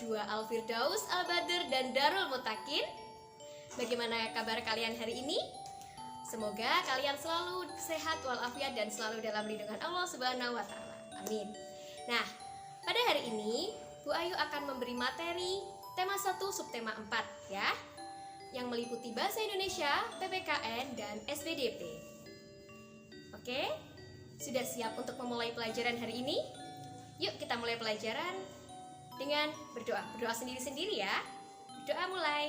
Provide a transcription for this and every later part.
dua Al-Firdaus, Al-Badr, dan Darul Mutakin. Bagaimana kabar kalian hari ini? Semoga kalian selalu sehat walafiat dan selalu dalam lindungan Allah Subhanahu wa Ta'ala. Amin. Nah, pada hari ini Bu Ayu akan memberi materi tema 1 subtema 4 ya, yang meliputi bahasa Indonesia, PPKN, dan SPDP. Oke, sudah siap untuk memulai pelajaran hari ini? Yuk kita mulai pelajaran dengan berdoa. Berdoa sendiri-sendiri ya. Berdoa mulai.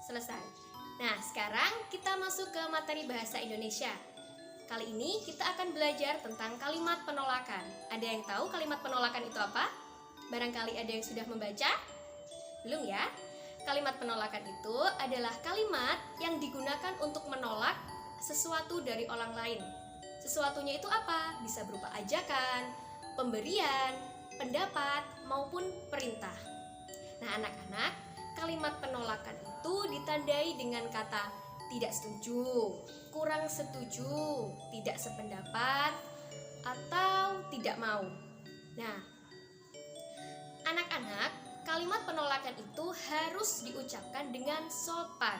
Selesai. Nah, sekarang kita masuk ke materi bahasa Indonesia. Kali ini kita akan belajar tentang kalimat penolakan. Ada yang tahu kalimat penolakan itu apa? Barangkali ada yang sudah membaca? Belum ya? Kalimat penolakan itu adalah kalimat yang digunakan untuk menolak sesuatu dari orang lain. Sesuatunya itu apa? Bisa berupa ajakan, pemberian, pendapat, maupun perintah. Nah, anak-anak, kalimat penolakan itu ditandai dengan kata tidak setuju, kurang setuju, tidak sependapat, atau tidak mau. Nah, anak-anak, kalimat penolakan itu harus diucapkan dengan sopan.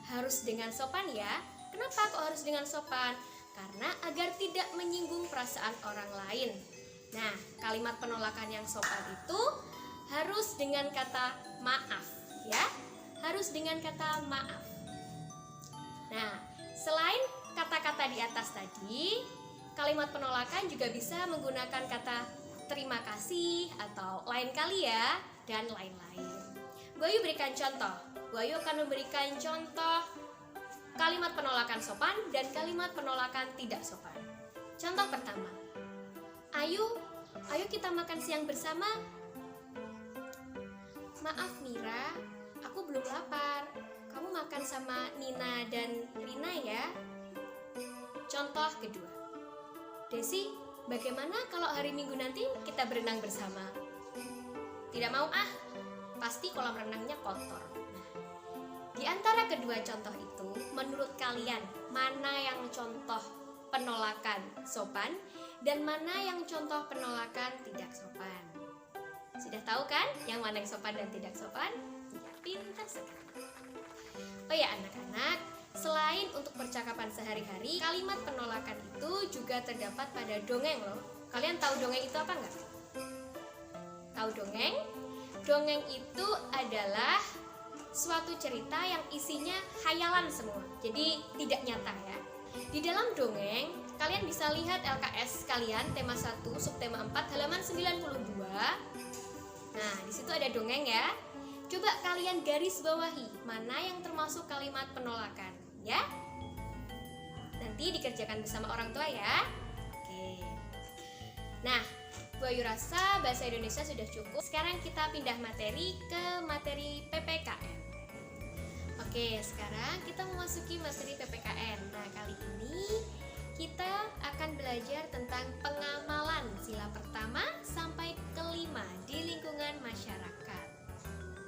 Harus dengan sopan ya. Kenapa kok harus dengan sopan? Karena agar tidak menyinggung perasaan orang lain. Nah, kalimat penolakan yang sopan itu harus dengan kata maaf ya. Harus dengan kata maaf. Nah, selain kata-kata di atas tadi, kalimat penolakan juga bisa menggunakan kata terima kasih atau lain kali ya, dan lain-lain. Bu Ayu berikan contoh. Bu Ayu akan memberikan contoh kalimat penolakan sopan dan kalimat penolakan tidak sopan. Contoh pertama, ayo kita makan siang bersama. Maaf Mira, aku belum lapar. Kamu makan sama Nina dan Rina ya. Contoh kedua, Desi, bagaimana kalau hari Minggu nanti kita berenang bersama? Tidak mau ah, pasti kolam renangnya kotor. Nah, di antara kedua contoh itu, menurut kalian mana yang contoh penolakan sopan dan mana yang contoh penolakan tidak sopan? Sudah tahu kan yang mana yang sopan dan tidak sopan? Ya, pintar sekali. Oh ya anak-anak, selain untuk percakapan sehari-hari, kalimat penolakan itu juga terdapat pada dongeng loh. Kalian tahu dongeng itu apa enggak? Tahu dongeng? Dongeng itu adalah suatu cerita yang isinya khayalan semua. Jadi tidak nyata ya. Di dalam dongeng, kalian bisa lihat LKS kalian tema 1 subtema 4 halaman 92. Nah, di situ ada dongeng ya. Coba kalian garis bawahi mana yang termasuk kalimat penolakan ya. Nanti dikerjakan bersama orang tua ya. Oke. Nah, Bu Ayu rasa bahasa Indonesia sudah cukup. Sekarang kita pindah materi ke materi PPKN. Oke, sekarang kita memasuki materi PPKN. Nah, kali ini kita akan belajar tentang pengamalan sila pertama sampai kelima di lingkungan masyarakat.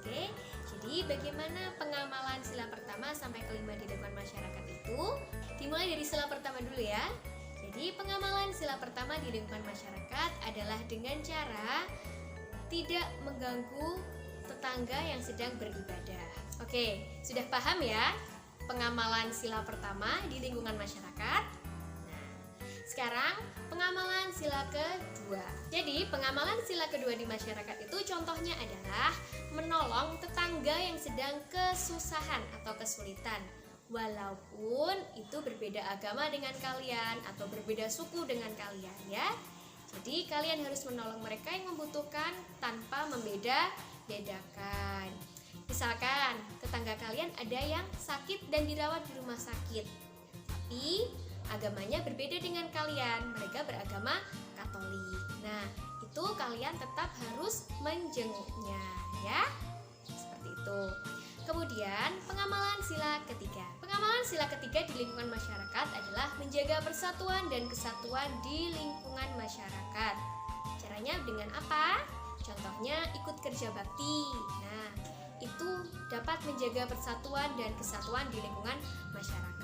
Oke, jadi bagaimana pengamalan sila pertama sampai kelima di lingkungan masyarakat itu? Dimulai dari sila pertama dulu ya. Jadi pengamalan sila pertama di lingkungan masyarakat adalah dengan cara tidak mengganggu tetangga yang sedang beribadah. Oke, sudah paham ya pengamalan sila pertama di lingkungan masyarakat? Sekarang pengamalan sila kedua. Jadi pengamalan sila kedua di masyarakat itu contohnya adalah menolong tetangga yang sedang kesusahan atau kesulitan, walaupun itu berbeda agama dengan kalian atau berbeda suku dengan kalian ya. Jadi kalian harus menolong mereka yang membutuhkan tanpa membeda-bedakan. Misalkan tetangga kalian ada yang sakit dan dirawat di rumah sakit, tapi agamanya berbeda dengan kalian, mereka beragama Katolik. Nah, itu kalian tetap harus menjenguknya ya. Seperti itu. Kemudian pengamalan sila ketiga. Pengamalan sila ketiga di lingkungan masyarakat adalah menjaga persatuan dan kesatuan di lingkungan masyarakat. Caranya dengan apa? Contohnya ikut kerja bakti. Nah, itu dapat menjaga persatuan dan kesatuan di lingkungan masyarakat.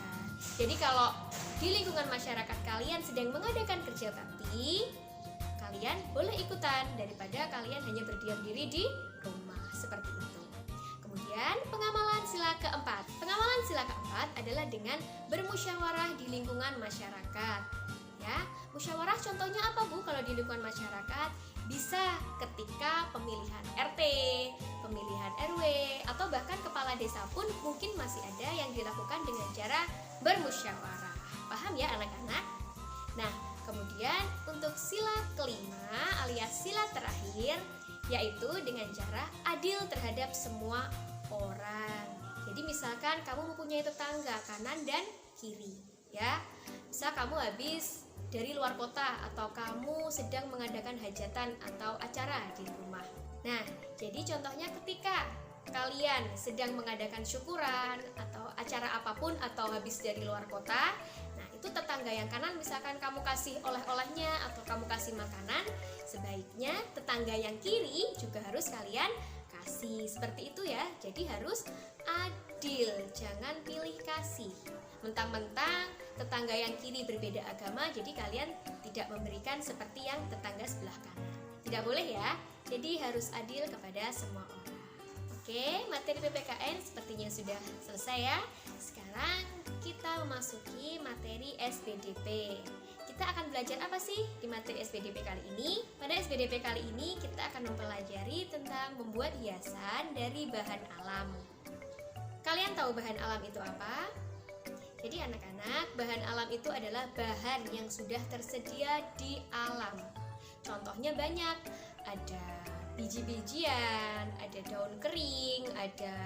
Jadi kalau di lingkungan masyarakat kalian sedang mengadakan kerja bakti, kalian boleh ikutan daripada kalian hanya berdiam diri di rumah, seperti itu. Kemudian pengamalan sila keempat. Pengamalan sila keempat adalah dengan bermusyawarah di lingkungan masyarakat. Ya, musyawarah contohnya apa Bu kalau di lingkungan masyarakat? Bisa ketika pemilihan RT, pemilihan RW, atau bahkan kepala desa pun mungkin masih ada yang dilakukan dengan cara bermusyawarah. Paham ya anak-anak? Nah, kemudian untuk sila kelima alias sila terakhir, yaitu dengan cara adil terhadap semua orang. Jadi misalkan kamu mempunyai tetangga kanan dan kiri, ya. Bisa kamu habis dari luar kota atau kamu sedang mengadakan hajatan atau acara di rumah. Nah, jadi contohnya ketika kalian sedang mengadakan syukuran atau acara apapun atau habis dari luar kota, nah itu tetangga yang kanan misalkan kamu kasih oleh-olehnya atau kamu kasih makanan, sebaiknya tetangga yang kiri juga harus kalian kasih. Seperti itu ya. Jadi harus adil, jangan pilih kasih. Mentang-mentang tetangga yang kiri berbeda agama, jadi kalian tidak memberikan seperti yang tetangga sebelah kanan. Tidak boleh ya. Jadi harus adil kepada semua orang. Oke, materi PPKN sepertinya sudah selesai ya. Sekarang kita memasuki materi SPDP. Kita akan belajar apa sih di materi SPDP kali ini? Pada SPDP kali ini kita akan mempelajari tentang membuat hiasan dari bahan alam. Kalian tahu bahan alam itu apa? Jadi anak-anak, bahan alam itu adalah bahan yang sudah tersedia di alam. Contohnya banyak, ada biji-bijian, ada daun kering, ada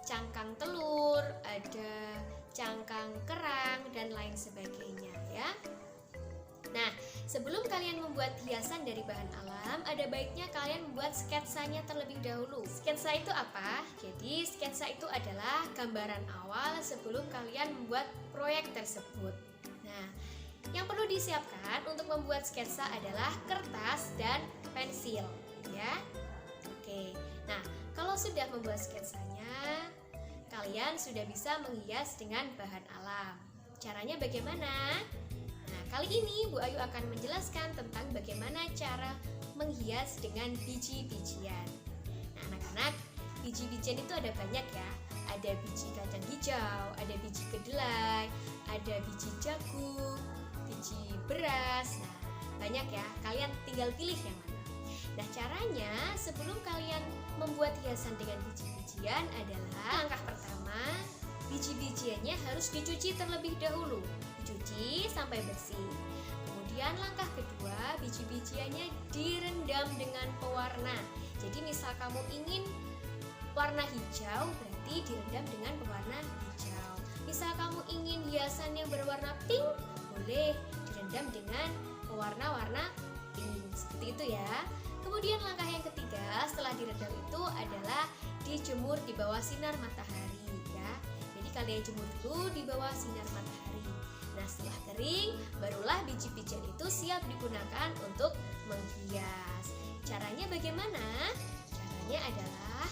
cangkang telur, ada cangkang kerang, dan lain sebagainya ya. Nah, sebelum kalian membuat hiasan dari bahan alam, ada baiknya kalian membuat sketsanya terlebih dahulu. Sketsa itu apa? Jadi sketsa itu adalah gambaran awal sebelum kalian membuat proyek tersebut. Nah, yang perlu disiapkan untuk membuat sketsa adalah kertas dan pensil ya. Oke. Nah, kalau sudah membuat sketsanya, kalian sudah bisa menghias dengan bahan alam. Caranya bagaimana? Nah, kali ini Bu Ayu akan menjelaskan tentang bagaimana cara menghias dengan biji-bijian. Nah, anak-anak, biji-bijian itu ada banyak ya. Ada biji kacang hijau, ada biji kedelai, ada biji jagung, biji beras. Nah, banyak ya. Kalian tinggal pilih yang mana. Nah, caranya sebelum kalian membuat hiasan dengan biji-bijian adalah langkah pertama, biji-bijiannya harus dicuci terlebih dahulu. Dicuci sampai bersih. Kemudian langkah kedua, biji-bijiannya direndam dengan pewarna. Jadi misal kamu ingin warna hijau, berarti direndam dengan pewarna hijau. Misal kamu ingin hiasan yang berwarna pink, boleh direndam dengan pewarna-warna pink. Seperti itu ya. Kemudian langkah yang ketiga setelah direndam itu adalah dijemur di bawah sinar matahari ya. Jadi kalian jemur dulu di bawah sinar matahari. Nah, setelah kering, barulah biji-bijian itu siap digunakan untuk menghias. Caranya bagaimana? Caranya adalah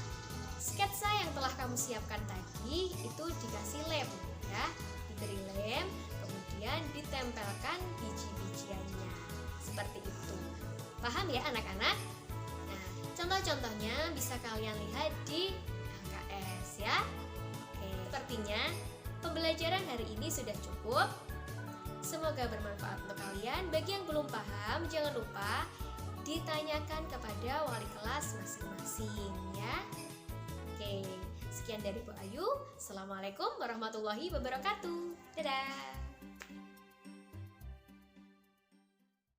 sketsa yang telah kamu siapkan tadi itu dikasih lem ya. Diberi lem, kemudian ditempelkan biji-bijiannya. Seperti itu. Paham ya anak-anak? Nah, contoh-contohnya bisa kalian lihat di LKS ya. Oke, sepertinya pembelajaran hari ini sudah cukup. Semoga bermanfaat untuk kalian. Bagi yang belum paham, jangan lupa ditanyakan kepada wali kelas masing-masing ya. Oke, sekian dari Bu Ayu. Assalamualaikum warahmatullahi wabarakatuh. Dadah.